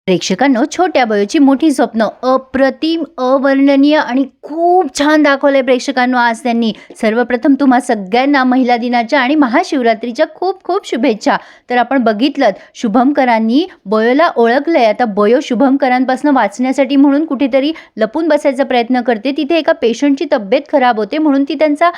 प्रेक्षकांनो, छोट्या बयोची मोठी स्वप्न अप्रतिम, अवर्णनीय आणि खूप छान दाखवले प्रेक्षकांनो आज त्यांनी. सर्वप्रथम तुम्हा सगळ्यांना महिला दिनाच्या आणि महाशिवरात्रीच्या खूप खूप शुभेच्छा. तर आपण बघितलं शुभमकरांनी बयोला ओळखलंय. आता बयो शुभमकरांपासून वाचण्यासाठी म्हणून कुठेतरी लपून बसायचा प्रयत्न करते. तिथे एका पेशंटची तब्येत खराब होते म्हणून ती त्यांचा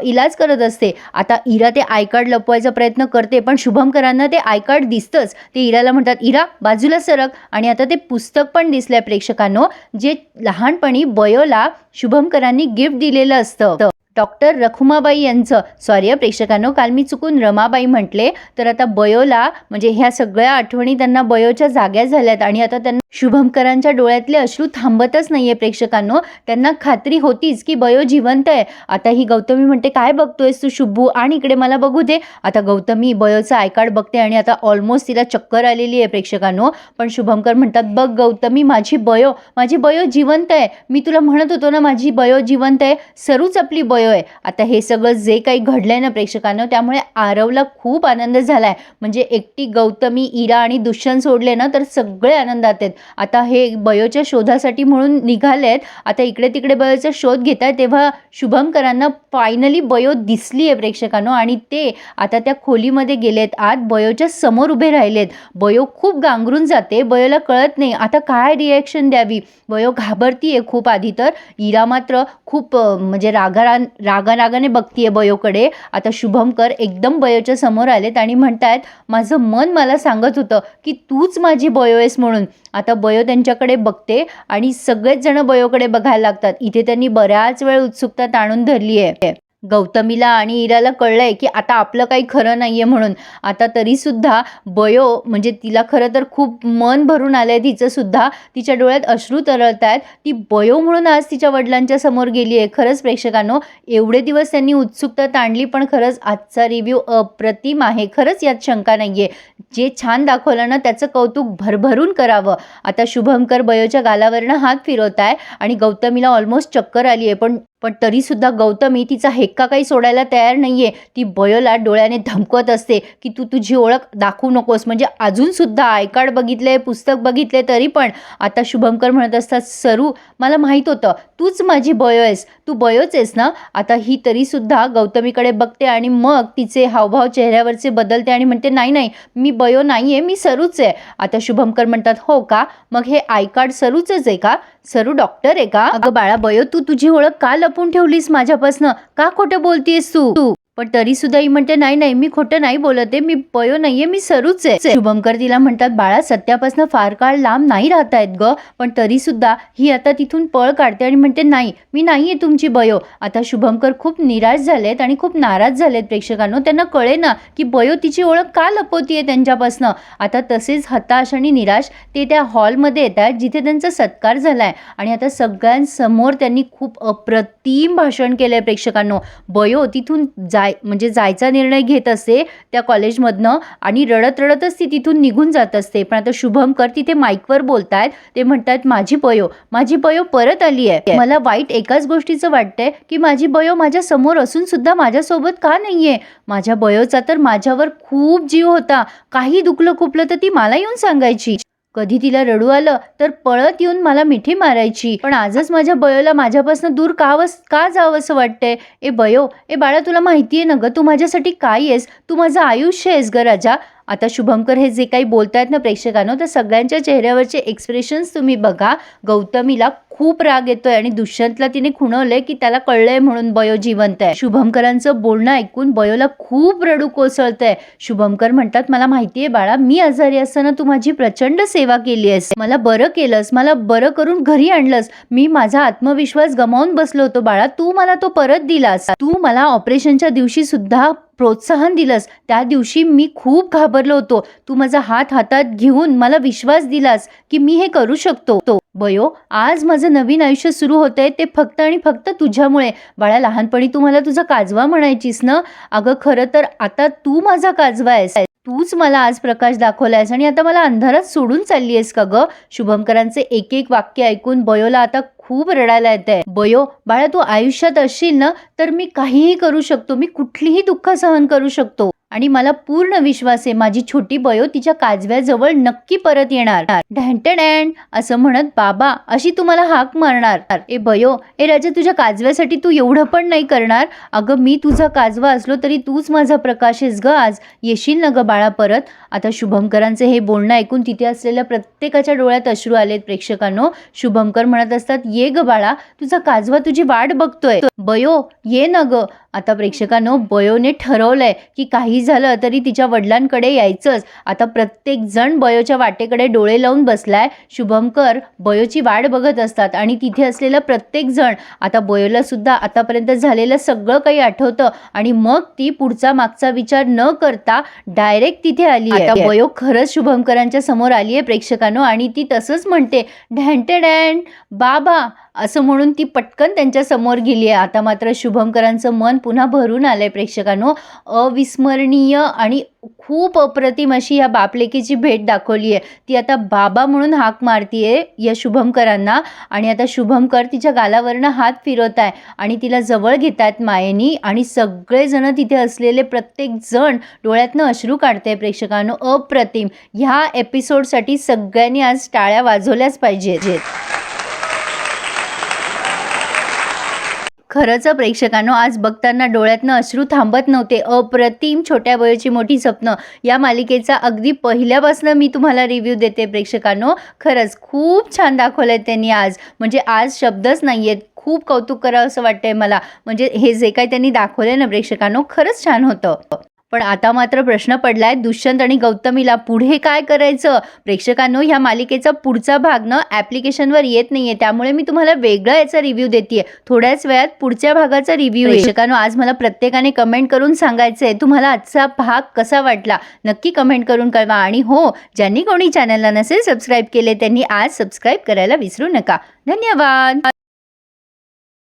इलाज करत असते. आता इरा ते आय कार्ड लपवायचा प्रयत्न करते पण शुभमकरांना ते आय कार्ड दिसतंच. ते इराला म्हणतात, इरा बाजूला सरक. आणि आता ते पुस्तक पण दिसलंय प्रेक्षकांनो, जे लहानपणी बयोला शुभमकरांनी गिफ्ट दिलेलं असतं. डॉक्टर रखुमाबाई यांचं. सॉरी प्रेक्षकांनो, काल मी चुकून रमाबाई म्हटले. तर आता बयोला म्हणजे ह्या सगळ्या आठवणी त्यांना बयोच्या जाग्या झाल्यात आणि आता त्यांना शुभमकरांच्या डोळ्यातले अश्रू थांबतच नाहीये प्रेक्षकांनो. त्यांना खात्री होतीच की बयो जिवंत आहे. आता ही गौतमी म्हणते, काय बघतोयस तू शुभू, आणि इकडे मला बघू दे. आता गौतमी बयोचं आय कार्ड बघते आणि आता ऑलमोस्ट तिला चक्कर आलेली आहे प्रेक्षकांनो. पण शुभमकर म्हणतात, बघ गौतमी, माझी बयो जिवंत आहे. मी तुला म्हणत होतो ना माझी बयो जिवंत आहे. सरूच आपली बयो आहे. आता हे सगळं जे काही घडलंय ना प्रेक्षकांनो, त्यामुळे आरवला खूप आनंद झालाय. म्हणजे एकटी गौतमी, इरा आणि दुष्यंत सोडले ना तर सगळे आनंदात आहेत. आता हे बयोच्या शोधासाठी म्हणून निघालेत. आता इकडे तिकडे बयोचा शोध घेत आहे तेव्हा शुभमकरांना फायनली बयो दिसली आहे प्रेक्षकांनो. आणि ते आता त्या खोलीमध्ये गेलेत. आत बयोच्या समोर उभे राहिलेत. बयो खूप गांगरून जाते. बयोला कळत नाही आता काय रिॲक्शन द्यावी. बयो घाबरतीये खूप आधी तर. इरा मात्र खूप म्हणजे रागाने बघतीये बयोकडे. आता शुभमकर एकदम बयोच्या समोर आलेत आणि म्हणतायत, माझं मन मला सांगत होतं की तूच माझी बयो आहेस म्हणून. आता बयो त्यांच्याकडे बघते आणि सगळेच जण बयोकडे बघायला लागतात. इथे त्यांनी बऱ्याच वेळ उत्सुकता ताणून धरली आहे. गौतमीला आणि इराला कळलंय की आता आपलं काही खरं नाहीये म्हणून. आता तरी सुद्धा बयो म्हणजे तिला खरं तर खूप मन भरून आलंय तिचं सुद्धा. तिच्या डोळ्यात अश्रू तरळत आहेत. ती बयो म्हणून आज तिच्या वडिलांच्या समोर गेली आहे. खरंच प्रेक्षकांनो, एवढे दिवस त्यांनी उत्सुकता ताणली पण खरंच आजचा रिव्ह्यू अप्रतिम आहे. खरंच यात शंका नाहीये. जे छान दाखवलं ना त्याचं कौतुक भरभरून करावं. आता शुभमकर बयोच्या गालावरनं हात फिरवत आहे आणि गौतमीला ऑलमोस्ट चक्कर आली आहे. पण तरी सुद्धा गौतमी तिचा हेक्का काही सोडायला तयार नाहीये. ती बयोला डोळ्याने धमकवत असते की तू तुझी ओळख दाखवू नकोस. म्हणजे अजून सुद्धा आय कार्ड बघितले, पुस्तक बघितले तरी पण. आता शुभमकर म्हणत असतात, सरू मला माहीत होतं तूच माझी बयो आहेस. तू बयोच आहेस ना. आता ही तरी सुद्धा गौतमीकडे बघते आणि मग तिचे हावभाव चेहऱ्यावरचे बदलते आणि म्हणते, नाही मी बयो नाहीये, मी सरूच आहे. आता शुभमकर म्हणतात, हो का, मग हे आय कार्ड सरूचंच आहे का? सरू डॉक्टर आहे का? अगं बाळा बयो, तू तुझी ओळख का लपून ठेवलीस माझ्यापासनं? का खोटं बोलतीयस तू? पण तरी सुद्धा ही म्हणते, नाही मी खोटं नाही बोलते, मी बयो नाहीये, मी सरूच आहे. शुभमकर तिला म्हणतात, बाळा सत्यापासनं फार काळ लांब नाही राहता येत ग. पण तरी सुद्धा ही आता तिथून पळ काढते आणि म्हणते, नाही मी नाहीये तुमची बयो. आता शुभमकर खूप निराश झालेत आणि खूप नाराज झालेत प्रेक्षकांनो. त्यांना कळे ना की बयो तिची ओळख का लपवतीये त्यांच्यापासनं. आता तसेच हताश आणि निराश ते त्या हॉलमध्ये येतात जिथे त्यांचा सत्कार झालाय. आणि आता सगळ्यांसमोर त्यांनी खूप अप्रतिम भाषण केलंय प्रेक्षकांनो. बयो तिथून जायचा निर्णय घेत असते त्या कॉलेजमधनं आणि रडतच ती तिथून निघून जात असते. पण आता शुभमकर तिथे माईकवर बोलतायत. ते म्हणतात, माझी बयो परत आली आहे. मला वाईट एकाच गोष्टीचं वाटतंय की माझी बयो माझ्या समोर असून सुद्धा माझ्यासोबत का नाहीये. माझ्या बयोचा तर माझ्यावर खूप जीव होता. काही दुखलं खुपलं तर ती मला येऊन सांगायची. कधी तिला रडू आलं तर पळत येऊन मला मिठी मारायची. पण आजच माझ्या बयोला माझ्यापासून दूर का जावं असं वाटतंय. ए बयो, ए बाळा, तुला माहितीये ना ग तू माझ्यासाठी काय आहेस. तू माझं आयुष्य आहेस ग राजा. आता शुभमकर हे जे काही बोलतायत ना प्रेक्षकांनो, तर सगळ्यांच्या चेहऱ्यावरचे एक्सप्रेशन्स तुम्ही बघा. गौतमीला खूप राग येतोय आणि दुष्यंतला तिने खुणवलंय की त्याला कळलंय म्हणून बयो जिवंत आहे. शुभमकरांचं बोलणं ऐकून बयोला खूप रडू कोसळतंय. शुभमकर म्हणतात, मला माहितीये बाळा, मी आजारी असताना तू माझी प्रचंड सेवा केली आहेस. मला बरं केलंस, मला बरं करून घरी आणलंस. मी माझा आत्मविश्वास गमावून बसलो होतो बाळा, तू मला तो परत दिलास. तू मला ऑपरेशनच्या दिवशी सुद्धा प्रोत्साहन दिलंस. त्या दिवशी मी खूप घाबरलो होतो. तू माझा हातात घेऊन मला विश्वास दिलास की मी हे करू शकतो. बयो, आज माझं नवीन आयुष्य सुरू होतंय ते फक्त आणि फक्त तुझ्यामुळे. बाळा, लहानपणी तू मला तुझा काजवा म्हणायचीस ना. अगं खरं तर आता तू माझा काजवा आहेस. तूच मला आज प्रकाश दाखवलायस आणि आता मला अंधारात सोडून चालली आहेस का ग. शुभमकरांचे एक वाक्य ऐकून बयोला आता खूप रडायला येतंय. बयो बाळा, तू आयुष्यात असशील ना तर मी काहीही करू शकतो. मी कुठलीही दुःख सहन करू शकतो. आणि मला पूर्ण विश्वास आहे माझी छोटी बयो तिच्या काजव्याजवळ नक्की परत येणार. ढँटडॅन असं म्हणत बाबा अशी तुम्हाला हाक मारणार. ए बयो, ए राजा, तुझ्या काजव्यासाठी तू एवढं पण नाही करणार? अगं मी तुझा काजवा असलो तरी तूच माझा प्रकाश आहेस ग. आज येशील ना ग बाळा परत? आता शुभंकरांचे हे बोलणं ऐकून तिथे असलेल्या प्रत्येकाच्या डोळ्यात अश्रू आलेत प्रेक्षकांनो. शुभंकर म्हणत असतात, ये ग बाळा, तुझा काजवा तुझी वाट बघतोय. बयो ये ना ग. आता प्रेक्षकांनो, बयोने ठरवलंय की काही झालं तरी तिच्या वडिलांकडे यायचंच. आता प्रत्येक जण बयोच्या वाटेकडे डोळे लावून बसलाय. शुभंकर बयोची वाट बघत असतात आणि तिथे असलेला प्रत्येक जण आता बयोला सुद्धा आतापर्यंत झालेलं सगळं काही आठवतं आणि मग ती पुढचा मागचा विचार न करता डायरेक्ट तिथे आली आहे. आता बयो खरंच शुभंकरांच्या समोर आली आहे प्रेक्षकांनो आणि ती तसंच म्हणते, ढँटडॅन बाबा असं म्हणून ती पटकन त्यांच्या समोर गेली आहे. आता मात्र शुभंकरांचं मन पुन्हा भरून आलंय प्रेक्षकांनो. अविस्मरणीय आणि खूप अप्रतिम अशी या बापलेकीची भेट दाखवली आहे. ती आता बाबा म्हणून हाक मारतीये या शुभंकरांना आणि आता शुभंकर तिच्या गालावरनं हात फिरवत आहे आणि तिला जवळ घेत आहेत मायेनी आणि सगळेजण तिथे असलेले प्रत्येक जण डोळ्यातनं अश्रू काढते प्रेक्षकांनो. अप्रतिम. ह्या एपिसोडसाठी सगळ्यांनी आज टाळ्या वाजवल्याच पाहिजेत. खरंच प्रेक्षकांनो, आज बघताना डोळ्यातनं अश्रू थांबत नव्हते. अप्रतिम छोट्या वयाची मोठी स्वप्न या मालिकेचा अगदी पहिल्यापासून मी तुम्हाला रिव्ह्यू देते प्रेक्षकांनो. खरंच खूप छान दाखवलंय त्यांनी आज. म्हणजे आज शब्दच नाही आहेत. खूप कौतुक करावं असं वाटतंय मला. म्हणजे हे जे काही त्यांनी दाखवलंय ना प्रेक्षकांनो, खरंच छान होतं. पण आता मात्र प्रश्न पडलाय दुष्यंत आणि गौतमीला पुढे काय करायचं? प्रेक्षकांनो, ह्या मालिकेचा पुढचा भाग न ॲप्लिकेशनवर येत नाहीये, त्यामुळे मी तुम्हाला वेगळा याचा रिव्ह्यू देतेय. थोड्याच वेळात पुढच्या भागाचा रिव्ह्यू. प्रेक्षकांनो, आज मला प्रत्येकाने कमेंट करून सांगायचंय तुम्हाला आजचा भाग कसा वाटला. नक्की कमेंट करून कळवा. आणि हो, ज्यांनी कोणी चॅनलला नसेल सबस्क्राईब केले त्यांनी आज सबस्क्राईब करायला विसरू नका. धन्यवाद.